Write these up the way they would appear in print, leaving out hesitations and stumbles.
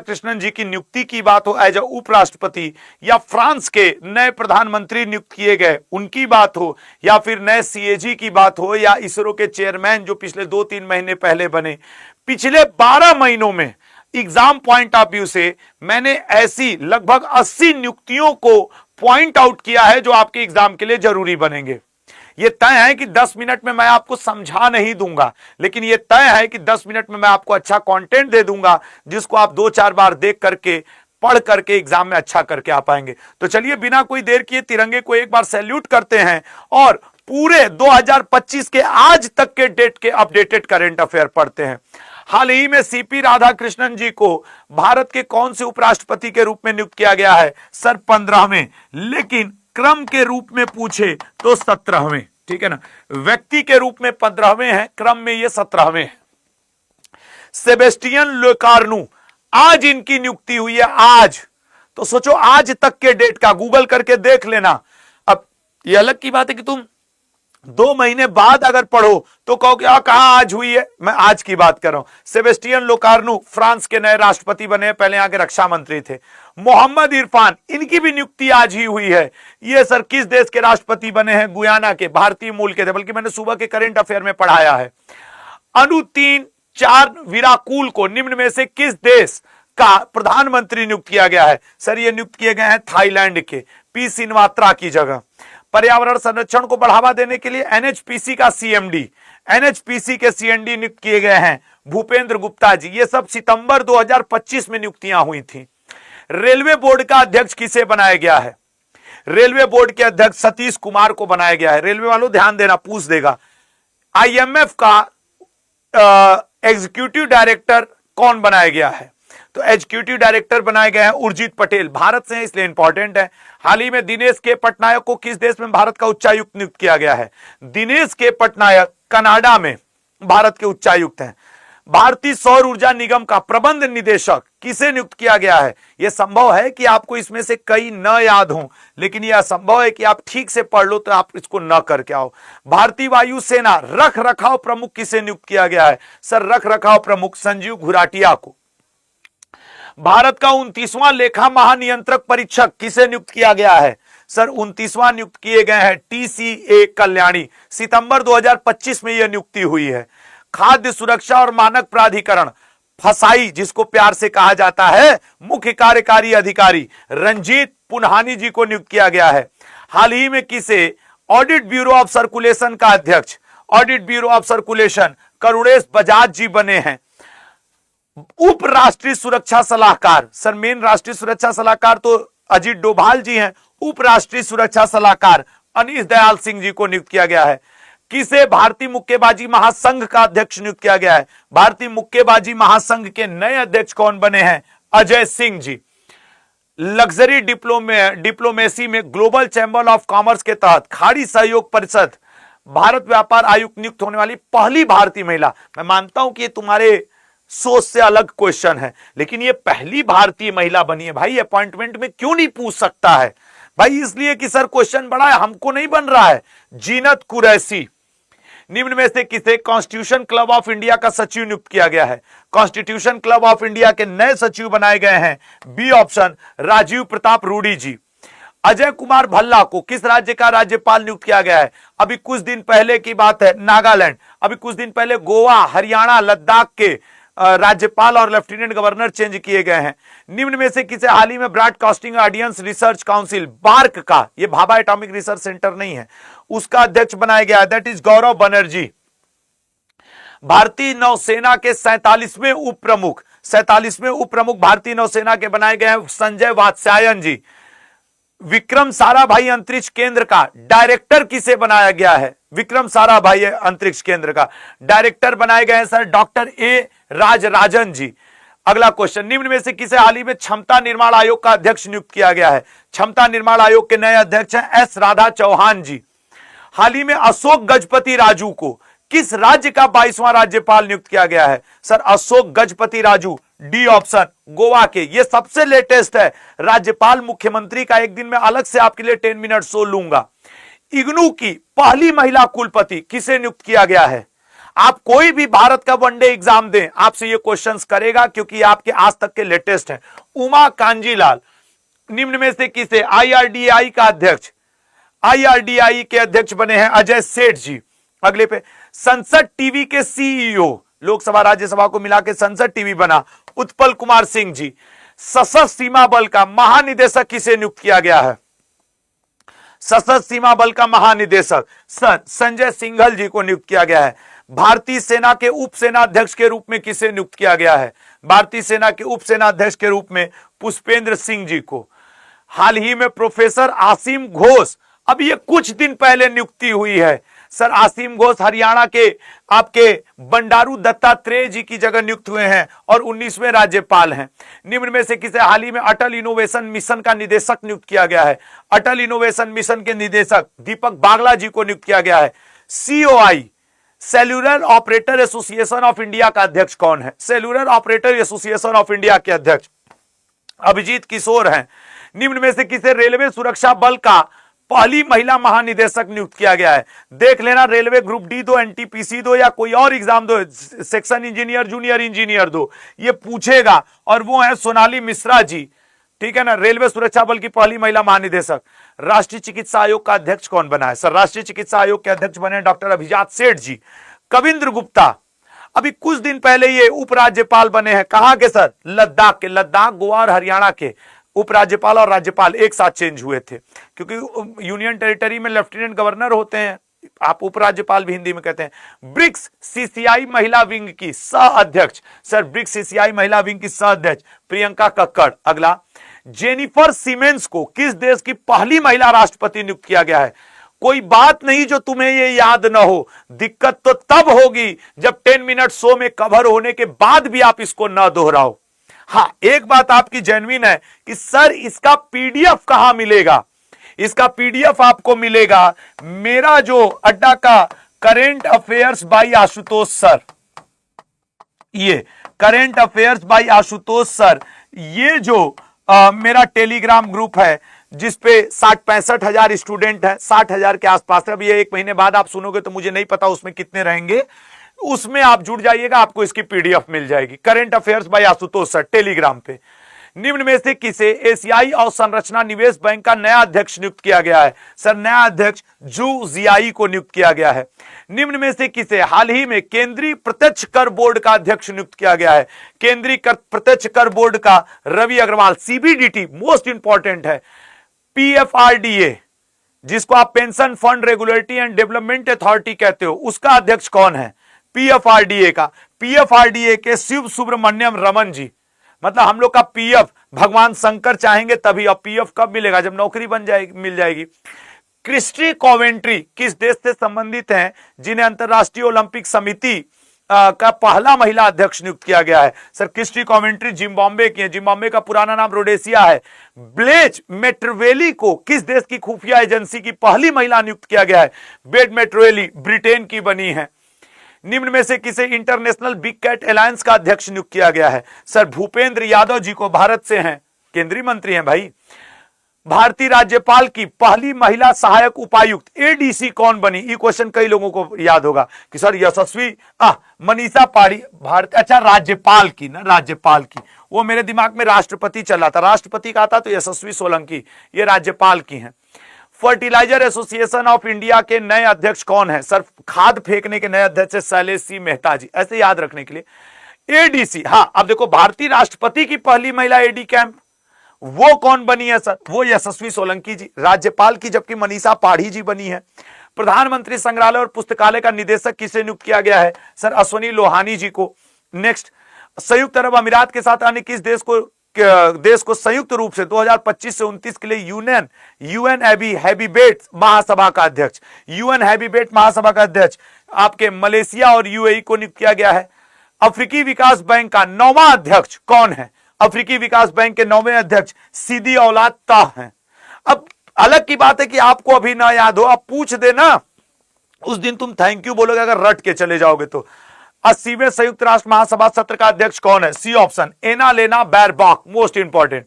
राधाकृष्णन जी की नियुक्ति की बात हो एज उपराष्ट्रपति, या फ्रांस के नए प्रधानमंत्री नियुक्त किए गए उनकी बात हो, या फिर नए सीएजी की बात हो, या इसरो के चेयरमैन जो पिछले 2-3 महीने पहले बने, पिछले 12 महीनों में एग्जाम पॉइंट ऑफ व्यू से मैंने ऐसी लगभग 80 नियुक्तियों को पॉइंट आउट किया है जो आपके एग्जाम के लिए जरूरी बनेंगे। यह तय है कि 10 मिनट में मैं आपको समझा नहीं दूंगा, लेकिन यह तय है कि 10 मिनट में मैं आपको अच्छा कंटेंट दे दूंगा जिसको आप 2-4 बार देख करके पढ़ करके एग्जाम में अच्छा करके आ पाएंगे। तो चलिए बिना कोई देर किए तिरंगे को एक बार सैल्यूट करते हैं और पूरे 2025 के आज तक के डेट के अपडेटेड करंट अफेयर पढ़ते हैं। हाल ही में सीपी राधाकृष्णन जी को भारत के कौन से उपराष्ट्रपति के रूप में नियुक्त किया गया है? सर 15वें, लेकिन क्रम के रूप में पूछे तो 17वें। ठीक है ना, व्यक्ति के रूप में 15वें हैं, क्रम में ये 17वें हैं। सेबेस्टियन लेकार्नू, आज इनकी नियुक्ति हुई है, आज। तो सोचो आज तक के डेट का गूगल करके देख लेना। अब ये अलग की बात है कि तुम 2 महीने बाद अगर पढ़ो तो कहो कि कहां आज हुई है, मैं आज की बात कर रहा हूं। सेबेस्टियन लोकार्नू फ्रांस के नए राष्ट्रपति बने हैं, पहले यहां के रक्षा मंत्री थे। मोहम्मद इरफान, इनकी भी नियुक्ति आज ही हुई है। ये सर किस देश के राष्ट्रपति बने हैं? गुयाना के, भारतीय मूल के थे, बल्कि मैंने सुबह के करंट अफेयर में पढ़ाया है। अनु 3-4 विराकुल को निम्न में से किस देश का प्रधानमंत्री नियुक्त किया गया है? सर ये नियुक्त किए गए हैं थाईलैंड के, पी सिनवात्रा की जगह। पर्यावरण संरक्षण को बढ़ावा देने के लिए एनएचपीसी का सीएमडी, एनएचपीसी के सीएमडी नियुक्त किए गए हैं भूपेंद्र गुप्ता जी। ये सब सितंबर 2025 में नियुक्तियां हुई थी। रेलवे बोर्ड का अध्यक्ष किसे बनाया गया है? रेलवे बोर्ड के अध्यक्ष सतीश कुमार को बनाया गया है। रेलवे वालों ध्यान देना, पूछ देगा। आईएमएफ का एग्जीक्यूटिव डायरेक्टर कौन बनाया गया है? तो एग्जीक्यूटिव डायरेक्टर बनाए गए हैं उर्जित पटेल, भारत से हैं इसलिए इंपॉर्टेंट है। हाल ही में दिनेश के पटनायक को किस देश में भारत का उच्चायुक्त नियुक्त किया गया है? दिनेश के पटनायक कनाडा में भारत के उच्चायुक्त हैं। भारतीय सौर ऊर्जा निगम का प्रबंध निदेशक किसे नियुक्त किया गया है? यह संभव है कि आपको इसमें से कई न याद हों, लेकिन यह असंभव है कि आप ठीक से पढ़ लो तो आप इसको न करके आओ। भारतीय वायुसेना रख रखाव प्रमुख किसे नियुक्त किया गया है? सर रख रखाव प्रमुख संजीव घुराटिया को। भारत का 29वां लेखा महानियंत्रक परीक्षक किसे नियुक्त किया गया है? सर 29वां नियुक्त किए गए हैं टीसीए कल्याणी, सितंबर 2025 में यह नियुक्ति हुई है। खाद्य सुरक्षा और मानक प्राधिकरण फसाई, जिसको प्यार से कहा जाता है, मुख्य कार्यकारी अधिकारी रंजीत पुन्हानी जी को नियुक्त किया गया है। हाल ही में किसे ऑडिट ब्यूरो ऑफ सर्कुलेशन का अध्यक्ष, audit bureau of circulation Karunesh Bajaj ji बने हैं। उप राष्ट्रीय सुरक्षा सलाहकार, सर मेन राष्ट्रीय सुरक्षा सलाहकार तो अजीत डोभाल जी हैं, उप राष्ट्रीय सुरक्षा सलाहकार अनीश दयाल सिंह जी को नियुक्त किया गया है। किसे भारतीय मुक्केबाजी महासंघ का अध्यक्ष नियुक्त किया गया है? भारतीय मुक्केबाजी महासंघ के नए अध्यक्ष कौन बने हैं? अजय सिंह जी। लग्जरी डिप्लोमेसी में ग्लोबल चैंबर ऑफ कॉमर्स के तहत खाड़ी सहयोग परिषद भारत व्यापार आयुक्त नियुक्त होने वाली पहली भारतीय महिला। मैं मानता हूं कि ये तुम्हारे सोच से अलग क्वेश्चन है, लेकिन ये पहली भारतीय महिला बनी है। भाई अपॉइंटमेंट में क्यों नहीं पूछ सकता है? भाई इसलिए कि सर क्वेश्चन बड़ा है, हमको नहीं बन रहा है। जीनत कुरैशी। निम्न में से किसे कॉन्स्टिट्यूशन क्लब ऑफ इंडिया का सचिव नियुक्त किया गया है? कॉन्स्टिट्यूशन क्लब ऑफ इंडिया के नए सचिव बनाए गए हैं, बी ऑप्शन, राजीव प्रताप रूडी जी। अजय कुमार भल्ला को किस राज्य का राज्यपाल नियुक्त किया गया है? अभी कुछ दिन पहले की बात है, नागालैंड। अभी कुछ दिन पहले गोवा, हरियाणा, लद्दाख के राज्यपाल और लेफ्टिनेंट गवर्नर चेंज किए गए हैं। निम्न में से किसे हाल ही में broadcasting audience research council BARC का, यह भाभा एटॉमिक रिसर्च सेंटर नहीं है, उसका अध्यक्ष बनाया गया है? दैट इज गौरव बनर्जी। भारतीय नौसेना के 47वें उप प्रमुख, 47वें उप प्रमुख भारतीय नौसेना के बनाए गए हैं संजय वात्स्यायन जी। विक्रम साराभाई अंतरिक्ष केंद्र का डायरेक्टर किसे बनाया गया है? विक्रम साराभाई अंतरिक्ष केंद्र का डायरेक्टर बनाए गए हैं सर डॉक्टर ए राजराजन जी। अगला क्वेश्चन, निम्न में से किसे हाल ही में क्षमता निर्माण आयोग का अध्यक्ष नियुक्त किया गया है? क्षमता निर्माण आयोग के नए अध्यक्ष हैं एस राधा चौहान जी। हाल ही में अशोक गजपति राजू को किस राज्य का 22वां राज्यपाल नियुक्त किया गया है? Sir Ashok Gajapati Raju, D option, Goa के। ये सबसे लेटेस्ट है। राज्यपाल मुख्यमंत्री का एक दिन में अलग से आपके लिए 10 मिनट शो लूंगा। इग्नू की पहली महिला कुलपति किसे नियुक्त किया गया है? आप कोई भी भारत का वनडे एग्जाम दें, आपसे ये क्वेश्चंस करेगा, क्योंकि आपके आज तक के लेटेस्ट हैं। उमा कांजीलाल निम्न में से किसे आईआरडीआई का अध्यक्ष, आईआरडीआई के अध्यक्ष बने हैं अजय सेठ जी। अगले पे, संसद टीवी के सीईओ, लोकसभा राज्यसभा को मिला के संसद टीवी बना, उत्पल कुमार सिंह जी। सशस्त्र सीमा बल का महानिदेशक किसे नियुक्त किया गया है? सशस्त्र सीमा बल का महानिदेशक सर संजय सिंघल जी को नियुक्त किया गया है। भारतीय सेना के उप सेनाध्यक्ष के रूप में किसे नियुक्त किया गया है? भारतीय सेना के उप सेनाध्यक्ष के रूप में पुष्पेंद्र सिंह जी को। हाल ही में प्रोफेसर आसिम घोष, अब ये कुछ दिन पहले नियुक्ति हुई है सर। आसिम घोष हरियाणा के आपके बंडारू दत्तात्रेय जी की जगह नियुक्त हुए हैं और 19वें राज्यपाल हैं। निम्न में से किसे हाल ही में अटल इनोवेशन मिशन का निदेशक नियुक्त किया गया है? अटल इनोवेशन मिशन के निदेशक दीपक बागला जी को नियुक्त किया गया है। COI cellular operator association of India का अध्यक्ष कौन है? Cellular operator association of India के अध्यक्ष अभिजीत किशोर हैं। निम्न में से किसे रेलवे सुरक्षा बल का पहली महिला महानिदेशक नियुक्त किया गया है? देख लेना, रेलवे ग्रुप डी दो, एनटीपीसी दो, या कोई और एग्जाम दो, सेक्शन इंजीनियर, जूनियर इंजीनियर दो, ये पूछेगा, और वो है सोनाली मिश्रा जी, ठीक है ना, रेलवे सुरक्षा बल की पहली महिला महानिदेशक। राष्ट्रीय चिकित्सा आयोग का अध्यक्ष कौन बना है? सर राष्ट्रीय चिकित्सा आयोग के अध्यक्ष बने डॉक्टर अभिजात सेठ जी। कविंद्र गुप्ता अभी कुछ दिन पहले ये उपराज्यपाल बने हैं, कहां के सर? लद्दाख के। लद्दाख, गोवा और हरियाणा के उपराज्यपाल और राज्यपाल एक साथ चेंज हुए थे, क्योंकि यूनियन टेरिटरी में लेफ्टिनेंट गवर्नर होते हैं, आप उपराज्यपाल भी हिंदी में कहते हैं। ब्रिक्स सीसीआई महिला विंग की सह अध्यक्ष, सर ब्रिक्स सीसीआई महिला विंग की सह अध्यक्ष प्रियंका कक्कड़। अगला, जेनिफर सीमेंस को किस देश की पहली महिला राष्ट्रपति नियुक्त किया गया है? कोई बात नहीं जो तुम्हें ये याद ना हो, दिक्कत तो तब होगी जब 10 मिनट शो में कवर होने के बाद भी आप इसको न दोहराओ। हाँ, एक बात आपकी जेन्युइन है कि सर इसका पीडीएफ कहां मिलेगा? इसका पीडीएफ आपको मिलेगा मेरा जो अड्डा का current affairs by Ashutosh sir, ये current affairs by Ashutosh sir, ये जो मेरा टेलीग्राम ग्रुप है जिसपे 60-65 हजार स्टूडेंट है, 60 हजार के आसपास है। अब ये 1 महीने बाद आप सुनोगे तो मुझे नहीं पता उसमें कितने रहेंगे, उसमें आप जुड़ जाइएगा, आपको इसकी पीडीएफ मिल जाएगी। Current affairs by Ashutosh sir Telegram पे। निम्न में से किसे एशियाई अवसंरचना निवेश बैंक का नया अध्यक्ष नियुक्त किया गया है? सर नया अध्यक्ष जू जियाई को नियुक्त किया गया है। निम्न में से किसे हाल ही में केंद्रीय प्रत्यक्ष कर बोर्ड का अध्यक्ष नियुक्त किया गया है? केंद्रीय प्रत्यक्ष कर बोर्ड का Ravi Agarwal. CBDT most important है। पीएफआरडीए जिसको आप pension fund regulatory and development authority कहते हो, उसका अध्यक्ष कौन है? पीएफआरडीए का, पीएफआरडीए के शिव सुब्रमण्यम रमन जी। मतलब हम लोग का पीएफ भगवान शंकर चाहेंगे तभी, अब पीएफ कब मिलेगा? जब नौकरी बन जाएगी, मिल जाएगी। क्रिस्टी कॉवेंट्री किस देश से संबंधित हैं जिन्हें अंतरराष्ट्रीय ओलंपिक समिति का पहला महिला अध्यक्ष नियुक्त किया गया है? सर क्रिस्टी कॉवेंट्री जिम्बाब्वे की है, जिम्बाब्वे का पुराना नाम रोडेसिया है। ब्लेज मेट्रोवेली को किस देश की खुफिया एजेंसी की पहली महिला नियुक्त किया गया है? बेड मेट्रोवेली ब्रिटेन की बनी है। निम्न में से किसे इंटरनेशनल बिग कैट अलायंस का अध्यक्ष नियुक्त किया गया है? सर भूपेंद्र यादव जी को, भारत से हैं, केंद्रीय मंत्री हैं भाई। भारतीय राज्यपाल की पहली महिला सहायक उपायुक्त एडीसी कौन बनी? ये क्वेश्चन कई लोगों को याद होगा कि सर यशस्वी मनीषा पाड़ी भारत, अच्छा राज्यपाल की ना, राज्यपाल की, वो मेरे दिमाग में राष्ट्रपति चला था, राष्ट्रपति का था तो यशस्वी सोलंकी, ये राज्यपाल की हैं। फर्टिलाइजर एसोसिएशन ऑफ इंडिया के नए अध्यक्ष कौन है? सर खाद फेंकने के नए अध्यक्ष शैलेश सिंह मेहता जी, ऐसे याद रखने के लिए। एडीसी, हाँ अब देखो भारतीय राष्ट्रपति की पहली महिला एडी कैंप वो कौन बनी है? सर वो यशस्वी सोलंकी जी, राज्यपाल की जबकि मनीषा पाढ़ी जी बनी है। प्रधानमंत्री संग्रहालय और पुस्तकालय का निदेशक किसे नियुक्त किया गया है? सर अश्वनी लोहानी जी को। नेक्स्ट, संयुक्त अरब अमीरात के साथ अन्य किस देश को संयुक्त रूप से 2025 से 29 के लिए यूएन हैबिटेट महासभा का अध्यक्ष, यूएन हैबिटेट महासभा का अध्यक्ष आपके मलेशिया और यूएई को नियुक्त किया गया है। अफ्रीकी विकास बैंक का 9वां अध्यक्ष कौन है? अफ्रीकी विकास बैंक के 9वें अध्यक्ष सीदी औलाद ताह हैं। अब अलग की बात है कि आपको अभी ना याद हो, आप पूछ देना, उस दिन तुम थैंक यू बोलोगे अगर रट के चले जाओगे तो। 80वें संयुक्त राष्ट्र महासभा सत्र का अध्यक्ष कौन है? सी ऑप्शन एना लेना बैरबॉक, मोस्ट इंपॉर्टेंट।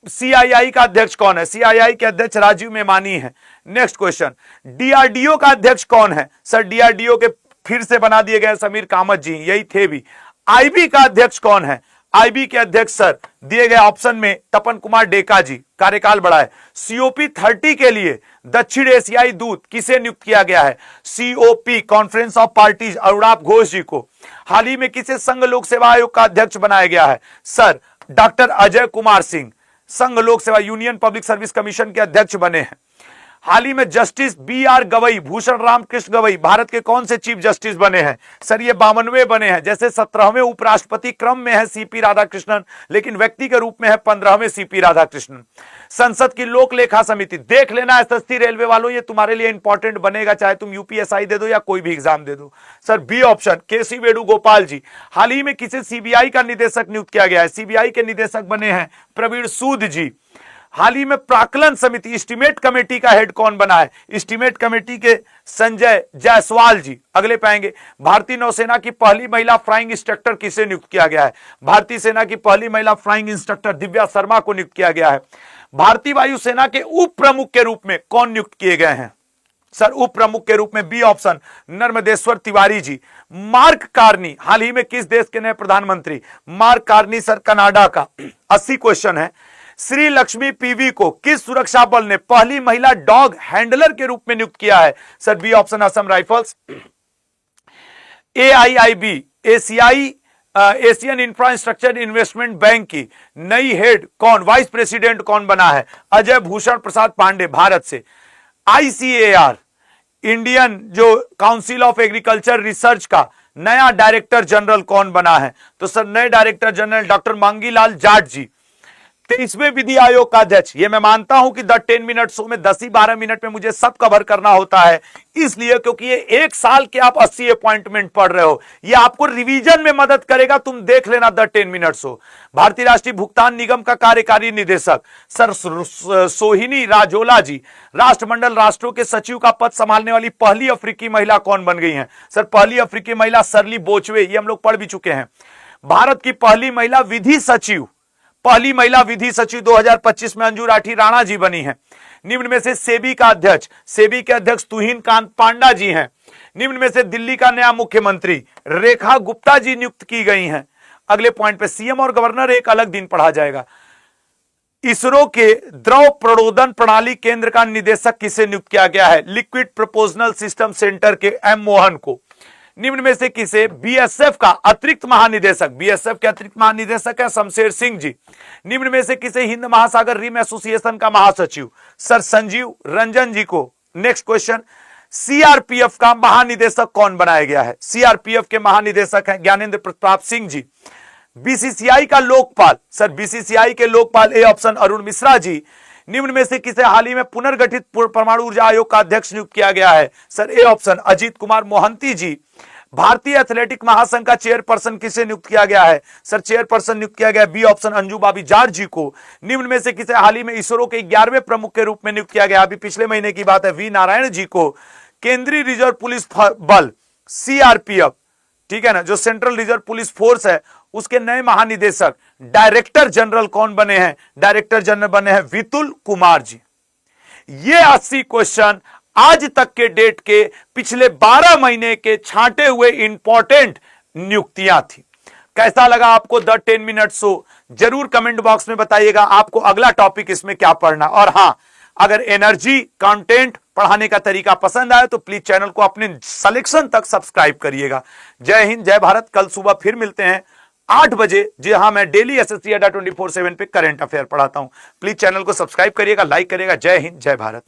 सीआईआई का अध्यक्ष कौन है? सीआईआई के अध्यक्ष राजीव मेमानी है। नेक्स्ट क्वेश्चन, डीआरडीओ का अध्यक्ष कौन है? सर डीआरडीओ के फिर से बना दिए गए समीर कामत जी, यही थे भी। आईबी का अध्यक्ष कौन है? आईबी के अध्यक्ष सर दिए गए ऑप्शन में तपन कुमार डेका जी, कार्यकाल बढ़ा है। सीओपी 30 के लिए दक्षिण एशियाई दूत किसे नियुक्त किया गया है? COP conference of parties Arunabha Ghosh ji को। हाल ही में किसे संघ लोक सेवा आयोग का अध्यक्ष बनाया गया है? सर डॉक्टर अजय कुमार सिंह संघ लोक सेवा यूनियन पब्लिक सर्विस कमीशन के अध्यक्ष बने हैं। हाल ही में जस्टिस BR गवई, भूषण रामकृष्ण गवई भारत के कौन से चीफ जस्टिस बने हैं? सर ये 52वें बने हैं। जैसे 17वें उपराष्ट्रपति क्रम में है CP राधाकृष्णन, लेकिन व्यक्ति के रूप में है 15वें CP राधाकृष्णन। संसद की लोक लेखा समिति, देख लेना SSC रेलवे वालों, ये तुम्हारे लिए इंपॉर्टेंट बनेगा, चाहे तुम UPSI दे दो या कोई भी एग्जाम दे दो। Sir B option KC Venugopal ji. हाल ही में किसे CBI का निदेशक नियुक्त किया गया है? CBI के निदेशक बने हैं प्रवीण सूद जी। हाल ही में प्राक्कलन समिति एस्टीमेट कमेटी का हेड कौन बना है? एस्टीमेट कमेटी के संजय जायसवाल जी अगले पाएंगे। भारतीय नौसेना की पहली महिला फ्लाइंग इंस्ट्रक्टर किसे नियुक्त किया गया है? भारतीय सेना की पहली महिला फ्लाइंग इंस्ट्रक्टर दिव्या शर्मा को नियुक्त किया गया है। भारतीय वायुसेना के उप प्रमुख के रूप में कौन नियुक्त किए गए हैं? सर उप प्रमुख के रूप में B option Narmadeshwar Tiwari ji. Mark Carney हाल ही में किस देश के नए प्रधानमंत्री? मार्क कार्नी सर कनाडा का। 80 क्वेश्चन है। श्री लक्ष्मी PV को किस सुरक्षा बल ने पहली महिला डॉग हैंडलर के रूप में नियुक्त किया है? Sir B option Assam Rifles. AIIB Asian infrastructure investment bank की नई हेड कौन, वाइस प्रेसिडेंट कौन बना है? अजय भूषण प्रसाद पांडे भारत से। ICAR इंडियन जो काउंसिल ऑफ एग्रीकल्चर रिसर्च का नया डायरेक्टर जनरल कौन बना है? तो सर नए director general doctor Mangilal Jat ji. 23वें विधि आयोग का अध्यक्ष, ये मैं मानता हूं कि द 10 मिनट शो में 10 ही 12 मिनट में मुझे सब कवर करना होता है, इसलिए क्योंकि ये एक साल के आप 80 अपॉइंटमेंट पढ़ रहे हो, ये आपको रिवीजन में मदद करेगा। तुम देख लेना द 10 मिनट शो। भारतीय राष्ट्रीय भुगतान निगम का कार्यकारी निदेशक सर सोहिनी राजोला जी। राष्ट्रमंडल राष्ट्रों के सचिव का पद संभालने वाली पहली अफ्रीकी महिला कौन बन गई है? सर पहली अफ्रीकी महिला सरली बोचवे, ये हम लोग पढ़ भी चुके हैं। भारत की पहली महिला विधि सचिव 2025 में अंजू राठी राणा जी बनी है। निम्न में से सेबी का अध्यक्ष, सेबी के अध्यक्ष तुहिन कांत पांडा जी हैं। निम्न में से दिल्ली का नया मुख्यमंत्री रेखा गुप्ता जी नियुक्त की गई हैं। अगले पॉइंट पे सीएम और गवर्नर एक अलग दिन पढ़ा जाएगा। इसरो के द्रव प्रणोदन प्रणाली केंद्र का निदेशक किसे नियुक्त किया गया है? लिक्विड प्रोपोजनल सिस्टम सेंटर के M मोहन को। निम्न में से किसे BSF का अतिरिक्त महानिदेशक, BSF के अतिरिक्त महानिदेशक है शमशेर सिंह जी। निम्न में से किसे हिंद महासागर रिम एसोसिएशन का महासचिव? सर संजीव रंजन जी को। नेक्स्ट क्वेश्चन, CRPF का महानिदेशक कौन बनाया गया है? CRPF के महानिदेशक हैं ज्ञानेंद्र प्रताप सिंह जी। BCCI का लोकपाल, सर BCCI के लोकपाल ए ऑप्शन अरुण मिश्रा जी। निम्न में से किसे हाल ही में पुनर्गठित परमाणु ऊर्जा आयोग का अध्यक्ष नियुक्त किया गया है? Sir A option Ajit Kumar Mohanty ji. भारतीय एथलेटिक महासंघ का चेयरपर्सन किसे नियुक्त किया गया है? सर चेयरपर्सन नियुक्त किया गया बी ऑप्शन अंजू बाबी जाट जी को। निम्न में से किसे हाल ही में इसरो के 11वें प्रमुख के रूप में नियुक्त किया गया? अभी पिछले महीने की बात है, वी नारायण जी को। केंद्रीय रिजर्व पुलिस बल CRPF, ठीक है ना, जो सेंट्रल रिजर्व पुलिस फोर्स है, उसके नए महानिदेशक डायरेक्टर जनरल कौन बने हैं? डायरेक्टर जनरल बने हैं विपुल कुमार जी। ये 80 क्वेश्चन आज तक के डेट के पिछले 12 महीने के छांटे हुए इंपॉर्टेंट नियुक्तियां थी। कैसा लगा आपको द 10 मिनट शो? जरूर कमेंट बॉक्स में बताइएगा आपको अगला टॉपिक इसमें क्या पढ़ना। और हां, अगर एनर्जी कंटेंट पढ़ाने का तरीका पसंद आए तो प्लीज चैनल को अपने सिलेक्शन तक सब्सक्राइब करिएगा। जय हिंद, जय भारत। कल सुबह फिर मिलते हैं 8 बजे। जी हाँ, मैं डेली SSC अड्डा 24/7 पे करंट अफेयर पढ़ाता हूं। प्लीज चैनल को सब्सक्राइब करिएगा, लाइक करिएगा। जय हिंद, जय भारत।